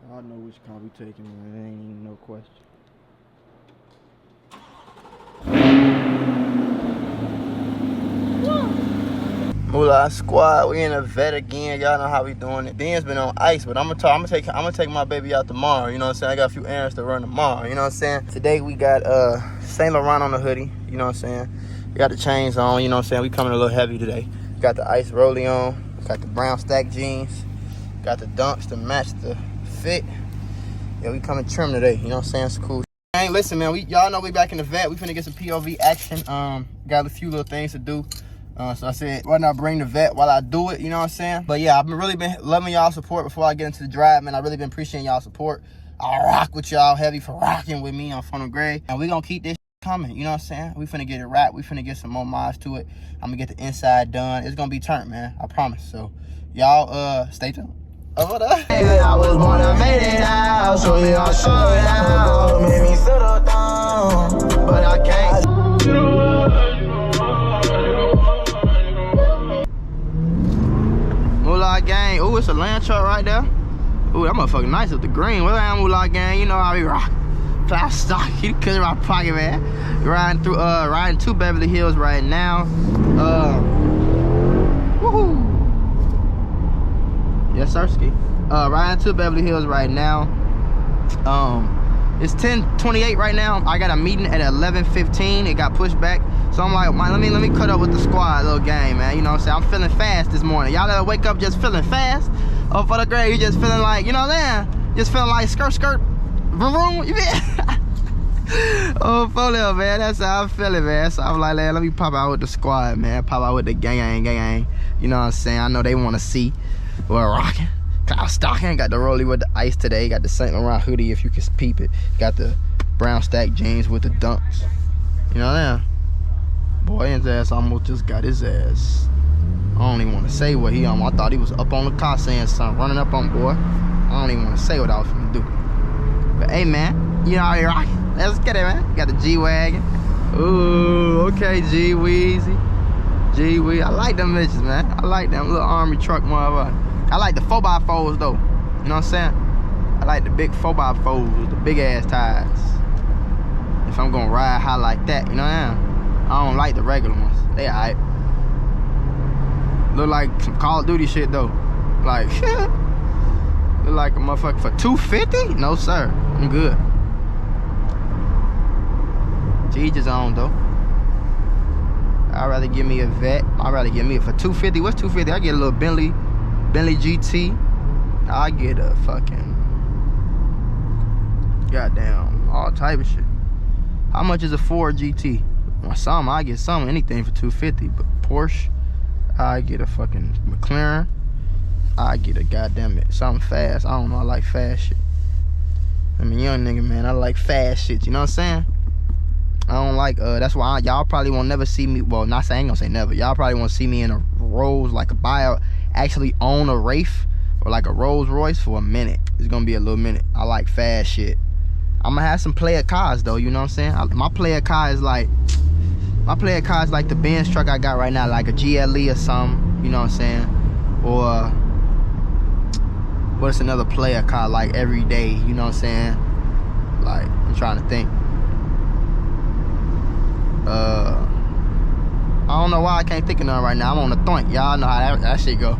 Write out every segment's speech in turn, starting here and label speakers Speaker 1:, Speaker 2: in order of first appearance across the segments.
Speaker 1: I know which car we taking, man. There ain't even no question. Mula squad, we in a Vette again. Y'all know how we doing it. Ben's been on ice, but I'm gonna take my baby out tomorrow. You know what I'm saying? I got a few errands to run tomorrow. You know what I'm saying? Today we got Saint Laurent on the hoodie. You know what I'm saying? We got the chains on. You know what I'm saying? We coming a little heavy today. Got the ice rollie on. Got the brown stack jeans. Got the dunks to match the fit. Yeah, we coming trim today. You know what I'm saying? It's cool. Hey, listen, man. Y'all know we back in the Vette. We finna get some POV action. Got a few little things to do. So I said, why not bring the Vette while I do it, you know what I'm saying? But yeah, I've really been loving y'all support before I get into the drive, man. I really been appreciating y'all support. I rock with y'all heavy for rocking with me on Funnel Gray. And we gonna keep this coming, you know what I'm saying? We finna get it wrapped. We finna get some more mods to it. I'm gonna get the inside done. It's gonna be turned, man. I promise. So y'all, stay tuned. Over there. I was born to make it out, so we all show it out. Made me settle down, but I can't. Mula gang. Ooh, it's a land truck right there. Ooh, that motherfucker nice with the green. Where I am, Mula gang. You know how we rock. Fly stock. He couldn't my pocket, man. Riding to Beverly Hills right now. Woohoo. Yes, sirski. Riding to Beverly Hills right now. It's 10:28 right now. I got a meeting at 11:15. It got pushed back. So I'm like, man, let me cut up with the squad, little gang, man. You know what I'm saying? I'm feeling fast this morning. Y'all that wake up just feeling fast? Oh, for the grade, you just feeling like, you know what I'm saying? Just feeling like skirt, vroom, you feel? Oh, folio, man. That's how I'm feeling, man. So I'm like, let me pop out with the squad, man. Pop out with the gang. You know what I'm saying? I know they want to see. We're rocking. Cloud stocking. Got the rollie with the ice today. Got the Saint Laurent hoodie, if you can peep it. Got the brown stack jeans with the dunks. You know what I'm saying? Boy, his ass almost just got his ass. I don't even want to say what he on. I thought he was up on the car saying something, running up on boy. I don't even want to say what I was finna do. But hey, man, you know how you rocking. Let's get it, man. Got the G-Wagon. Ooh, okay, G-Weezy. G-Wee. I like them bitches, man. I like them little army truck motherfucker. I like the 4x4s, though. You know what I'm saying? I like the big 4x4s with the big ass tires. If I'm gonna ride high like that, you know what I mean? I don't like the regular ones. They alright. Look like some Call of Duty shit though. Like, look like a motherfucker for $250? No sir, I'm good. G's on though. I'd rather give me a Vette. I'd rather give me it for $250. What's $250? I get a little Bentley GT. I get a fucking goddamn all type of shit. How much is a Ford GT? Some I get some, anything for $250, but Porsche, I get a fucking McLaren, I get a goddamn it, something fast. I don't know, I like fast shit. I'm a young nigga, man, I like fast shit, you know what I'm saying? I don't like, that's why y'all probably won't never see me, well, not saying, I ain't gonna say never, y'all probably won't see me in a Rolls, like a buyout, actually own a Wraith, or like a Rolls Royce for a minute. It's gonna be a little minute. I like fast shit. I'm gonna have some player cars though, you know what I'm saying? My player car is like the Benz truck I got right now, like a GLE or something, you know what I'm saying? Or what's another player car like every day, you know what I'm saying? Like, I'm trying to think. I don't know why I can't think of none right now. I'm on the thunk. Y'all know how that shit go.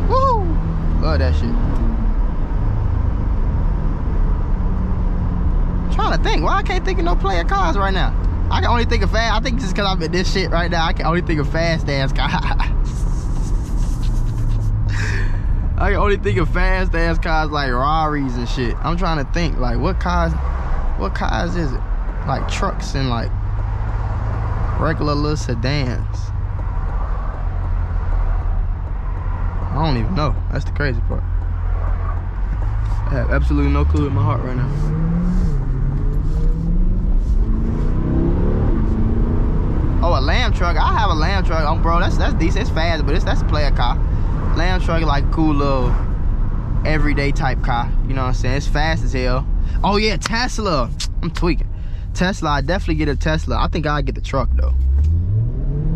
Speaker 1: Woo! Love that shit. Trying to think, why I can't think of no player cars right now? I can only think of fast. I think just because I'm in this shit right now, I can only think of fast ass cars. I can only think of fast ass cars like Rarries and shit. I'm trying to think like what cars is it? Like trucks and like regular little sedans. I don't even know. That's the crazy part. I have absolutely no clue in my heart right now. Oh, a Lamb truck. I have a Lamb truck. Oh, bro, that's decent. It's fast, but that's a player car. Lamb truck is like a cool little everyday type car. You know what I'm saying? It's fast as hell. Oh yeah, Tesla. I'm tweaking. Tesla, I definitely get a Tesla. I think I'll get the truck though.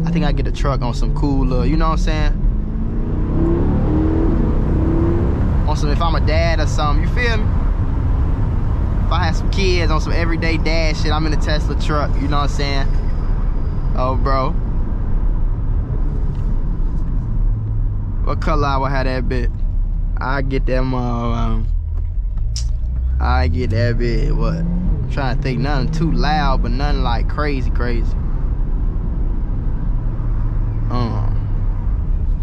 Speaker 1: I think I get the truck on some cool little, you know what I'm saying? on some, if I'm a dad or something, you feel me? If I had some kids on some everyday dad shit, I'm in a Tesla truck, you know what I'm saying? Oh, bro. What color I would have that bit? I get that I get that bit, what? I'm trying to think, nothing too loud, but nothing like crazy. I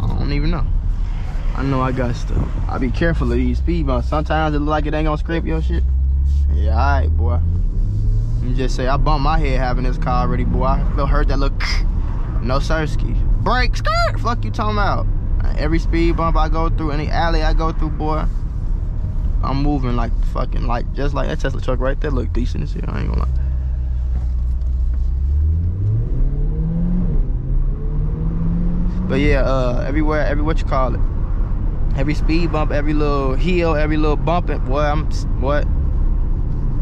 Speaker 1: don't even know. I know I got stuff. I be careful of these speed bumps. Sometimes it look like it ain't gonna scrape your shit. Yeah, alright, boy. Let me just say, I bumped my head having this car already, boy. I heard that look. No sirski. Brake, skirt. Fuck you talking about? Every speed bump I go through, any alley I go through, boy, I'm moving like fucking, like, just like that Tesla truck right there. Look decent as hell, I ain't gonna lie. But yeah, everywhere, what you call it? Every speed bump, every little hill, every little bump, boy, what?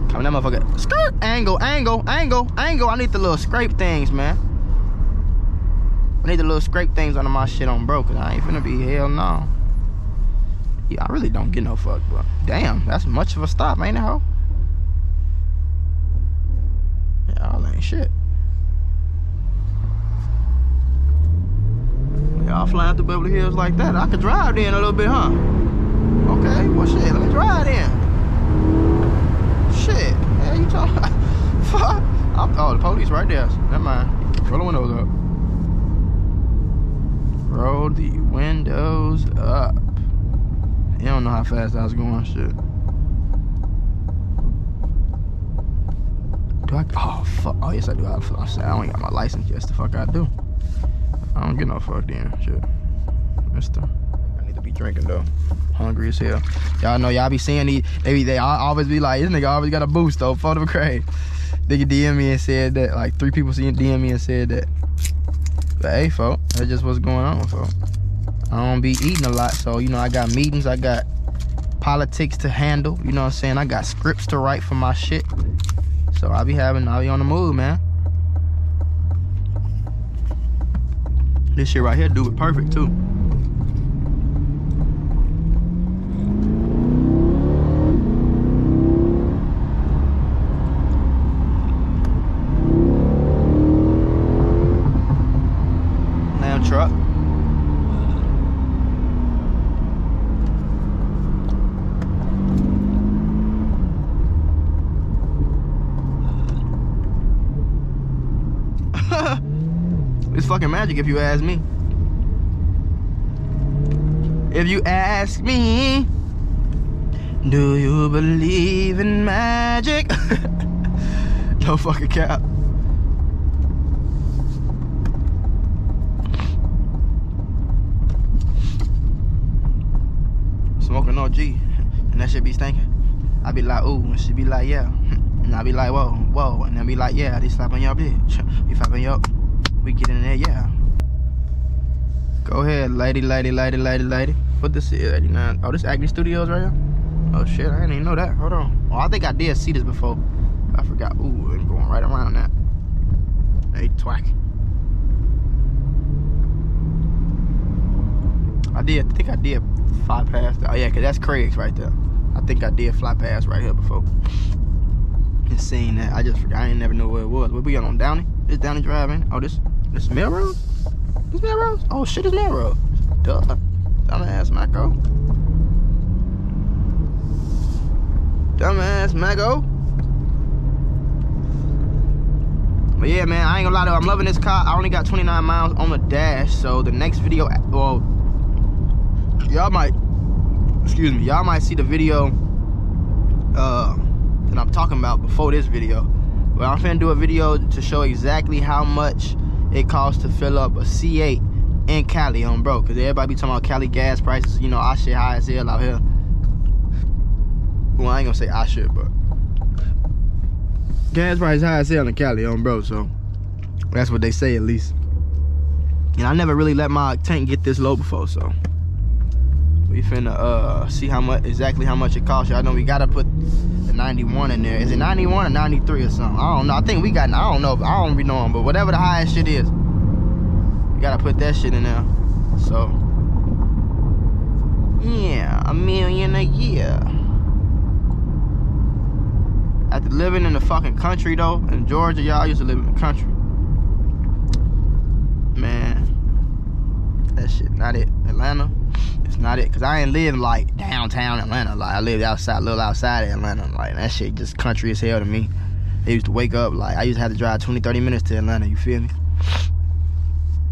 Speaker 1: Coming that motherfucker. Skirt, angle. I need the little scrape things, man. I need the little scrape things under my shit on, bro, cause I ain't finna be, hell no. Yeah, I really don't get no fuck, bro. Damn, that's much of a stop, ain't it, ho? Y'all ain't shit. Y'all flying through Beverly Hills like that. I could drive then a little bit, huh? Okay, well shit, let me drive then. Shit, yeah, you talking about? Fuck. Oh, the police right there. Never mind. Roll the windows up. Roll the windows up. You don't know how fast I was going, shit. Do I? Oh, fuck. Oh, yes, I do. I don't even got my license. Yes, the fuck I do. I don't get no fuck then, shit. Mister. I need to be drinking, though. Hungry as hell. Y'all know, y'all be seeing these. They always be like, this nigga always got a boost, though. Photo of Craig. Nigga DM me and said that. Like, 3 people DM me and said that. But hey, folk, that's just what's going on, folk. I don't be eating a lot, so, you know, I got meetings, I got politics to handle, you know what I'm saying? I got scripts to write for my shit. So I'll be on the move, man. This shit right here do it perfect, too. Lamb truck. It's fucking magic if you ask me. If you ask me, do you believe in magic? No fucking cap. Smoking OG, and that shit be stinking. I be like, ooh, and she be like, yeah. And I be like, whoa, and I be like, yeah, they slap on your bitch. We slapping your. We get in there, yeah. Go ahead, lady. What this is, 89? Oh, this Acme Studios right here? Oh shit, I didn't even know that. Hold on. Oh, I think I did see this before. I forgot. Ooh, I'm going right around that. Hey, twack. I think I did fly past. Oh yeah, cause that's Craig's right there. I think I did fly past right here before. And seeing that, I just forgot. I ain't never know where it was. Where we on Downey? This Downey Drive, ain't it? Oh, this Melrose? This Melrose? Oh shit, it's Melrose. Duh. Dumbass Macko. Dumbass Macko. But yeah, man, I ain't gonna lie though, I'm loving this car. I only got 29 miles on the dash, so the next video, well, y'all might see the video that I'm talking about before this video. But I'm finna do a video to show exactly how much it costs to fill up a C8 in Cali on bro, cause everybody be talking about Cali gas prices. You know, our shit high as hell out here. Well, I ain't gonna say I should, but gas price high as hell in Cali on bro, so that's what they say at least. And I never really let my tank get this low before, so we finna see exactly how much it costs. Y'all know we gotta put the 91 in there. Is it 91 or 93 or something? I don't know. I think we got, I don't know. I don't be knowing, but whatever the highest shit is, we gotta put that shit in there. So yeah, million a year. After living in the fucking country though, in Georgia, y'all used to live in the country. Man, that shit not it. Atlanta, it's not it. Cause I ain't live like downtown Atlanta. Like I lived outside, a little outside of Atlanta. Like that shit just country as hell to me. I used to wake up, like I used to have to drive 20-30 minutes to Atlanta, you feel me?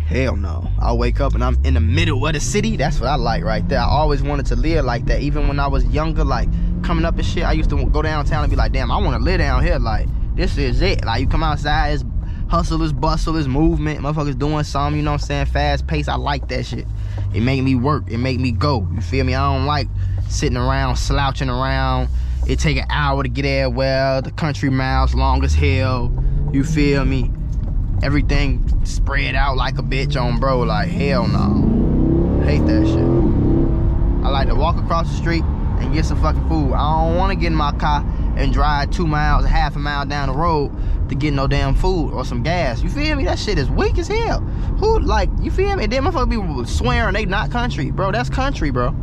Speaker 1: Hell no. I wake up and I'm in the middle of the city. That's what I like right there. I always wanted to live like that. Even when I was younger, like coming up and shit, I used to go downtown and be like, damn, I want to live down here. Like, this is it. Like, you come outside, it's hustle, it's bustle, it's movement. Motherfuckers doing something, you know what I'm saying? Fast pace. I like that shit. It make me work. It make me go. You feel me? I don't like sitting around, slouching around. It take an hour to get there. Well, the country miles long as hell. You feel me? Everything spread out like a bitch on bro. Like, hell no. Hate that shit. I like to walk across the street and get some fucking food. I don't want to get in my car and drive 2 miles, half a mile down the road to get no damn food or some gas. You feel me? That shit is weak as hell. Who, like, you feel me? And then motherfuckers be swearing they not country. Bro, that's country, bro.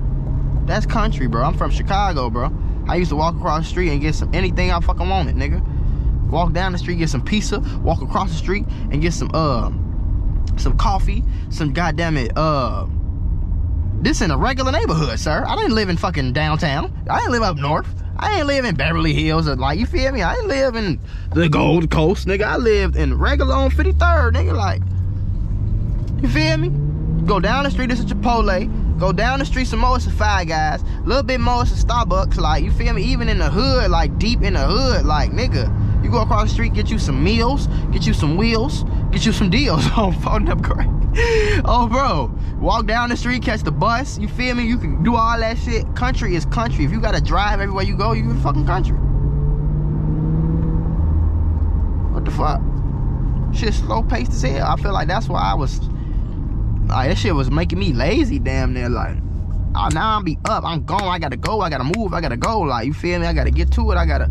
Speaker 1: That's country, bro. I'm from Chicago, bro. I used to walk across the street and get some anything I fucking wanted, nigga. Walk down the street, get some pizza, walk across the street and get some coffee, some goddamn it, this in a regular neighborhood, sir. I didn't live in fucking downtown. I didn't live up north. I ain't live in Beverly Hills or like, you feel me? I didn't live in the Gold Coast, nigga. I lived in regular on 53rd, nigga, like, you feel me? Go down the street, this is Chipotle. Go down the street some more, it's a Five Guys. A little bit more, it's a Starbucks, like, you feel me? Even in the hood, like, deep in the hood, like, nigga. You go across the street, get you some meals, get you some wheels, get you some deals on phone up great. Oh, bro. Walk down the street, catch the bus. You feel me? You can do all that shit. Country is country. If you gotta drive everywhere you go, you in fucking country. What the fuck? Shit slow paced as hell. I feel like that's why I was, like, that shit was making me lazy damn near. Like, now I'm be up, I'm gone, I gotta go, I gotta move, I gotta go. Like, you feel me? I gotta get to it, I gotta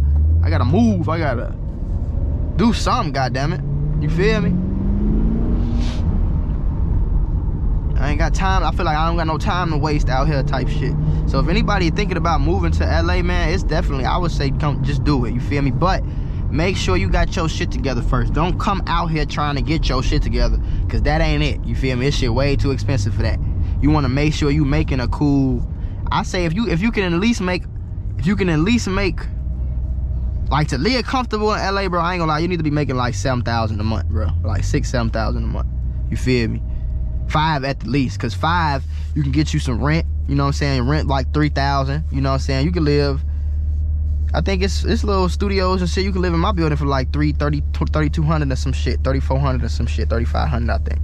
Speaker 1: move, I gotta do something, goddammit. You feel me? I ain't got time. I feel like I don't got no time to waste out here type shit. So if anybody thinking about moving to LA, man, it's definitely, I would say, come, just do it. You feel me? But make sure you got your shit together first. Don't come out here trying to get your shit together, because that ain't it. You feel me? This shit way too expensive for that. You want to make sure you making a cool, I say if you can at least make, like, to live comfortable in LA, bro, I ain't gonna lie, you need to be making like $7,000 a month, bro. Like $6,000-7,000 a month. You feel me? 5 at the least, cause 5 you can get you some rent. You know what I'm saying? Rent like $3,000. You know what I'm saying? You can live, I think it's little studios and shit. You can live in my building for like $3,200 or some shit, $3,400 or some shit, $3,500 I think.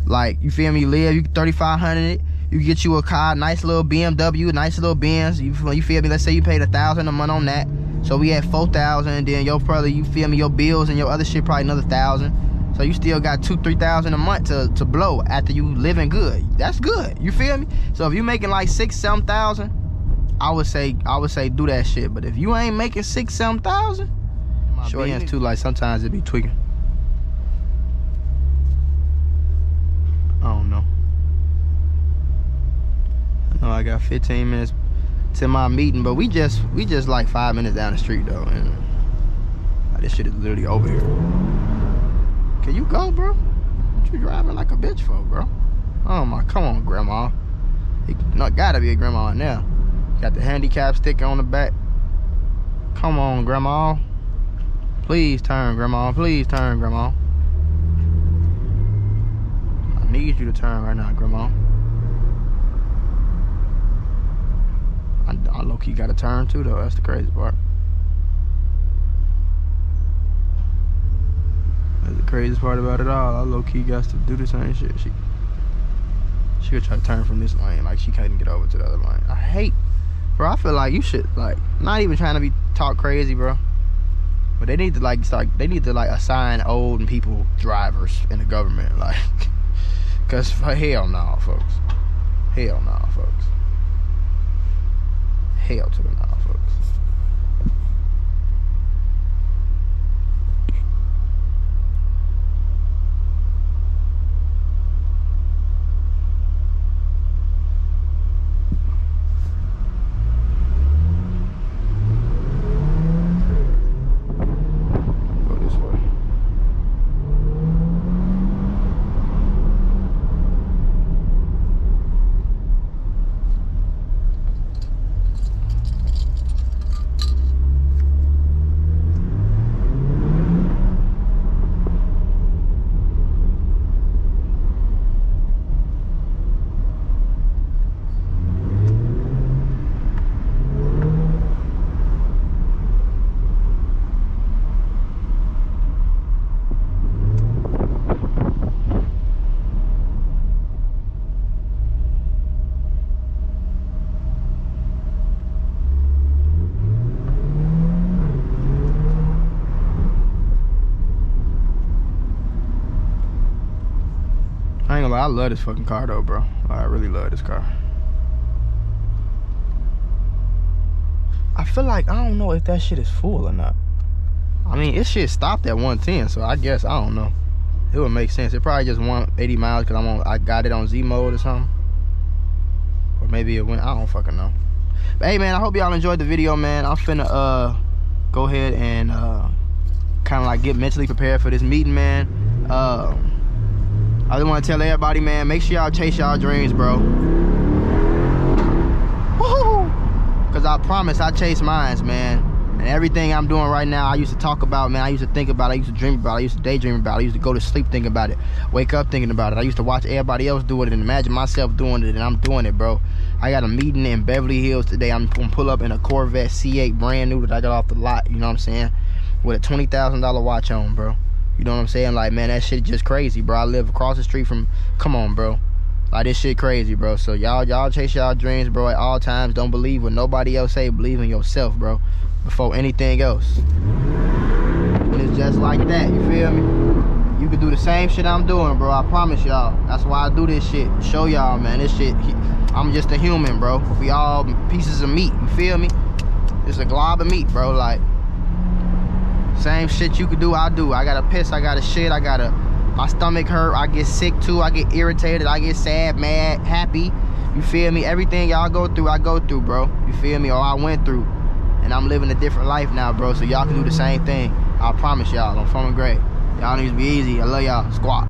Speaker 1: Like, you feel me? You live, you $3,500. You get you a car, nice little BMW, nice little Benz. You feel me? Let's say you paid $1,000 a month on that. So we had $4,000, and then your probably, you feel me, your bills and your other shit probably another $1,000. So you still got $2,000-3,000 a month to blow after you living good. That's good. You feel me? So if you making like $6,000-7,000, I would say do that shit. But if you ain't making $6,000-7,000, sure hands too, like sometimes it be tweaking. I don't know. I know I got 15 minutes to my meeting, but we just like 5 minutes down the street though, and like, this shit is literally over here. Can you go, bro? What you driving like a bitch for, bro? Oh my, come on, grandma. Gotta be a grandma in there. Got the handicap sticker on the back. Come on, grandma. Please turn, grandma. Please turn, grandma. I need you to turn right now, grandma. I low-key gotta turn too though, that's the crazy part. That's the craziest part about it all. I low-key got to do the same shit. She could try to turn from this lane, like she couldn't get over to the other lane. I hate, bro, I feel like you should, like, not even trying to be talk crazy, bro, but they need to like assign old and people drivers in the government, like, cause hell no, folks. Hell no, folks. Hell to the no, folks. lie, I love this fucking car though, bro. I really love this car. I feel like, I don't know if that shit is full or not. I mean, it shit stopped at 110, so I guess, I don't know. It would make sense. It probably just won 80 miles because I got it on Z mode or something. Or maybe it went, I don't fucking know. But hey man, I hope y'all enjoyed the video, man. I'm finna go ahead and kind of like get mentally prepared for this meeting, man. I just want to tell everybody, man, make sure y'all chase y'all dreams, bro. Woohoo! Cause I promise I chase mines, man. And everything I'm doing right now, I used to talk about, man. I used to think about it. I used to dream about it. I used to daydream about it. I used to go to sleep thinking about it. Wake up thinking about it. I used to watch everybody else do it and imagine myself doing it, and I'm doing it, bro. I got a meeting in Beverly Hills today. I'm gonna pull up in a Corvette C8 brand new that I got off the lot, you know what I'm saying? With a $20,000 watch on, bro. You know what I'm saying? Like, man, that shit just crazy, bro. I live across the street from, come on, bro. Like, this shit crazy, bro. So y'all chase y'all dreams, bro, at all times. Don't believe what nobody else say. Believe in yourself, bro, before anything else. And it's just like that, you feel me? You can do the same shit I'm doing, bro. I promise y'all. That's why I do this shit. Show y'all, man. This shit, I'm just a human, bro. We all pieces of meat, you feel me? It's a glob of meat, bro. Like, same shit you could do, I do. I gotta piss, I gotta shit, my stomach hurt, I get sick too, I get irritated, I get sad, mad, happy. You feel me? Everything y'all go through, I go through, bro. You feel me? Or I went through. And I'm living a different life now, bro. So y'all can do the same thing. I promise y'all, I'm from great. Y'all need to be easy. I love y'all. Squat.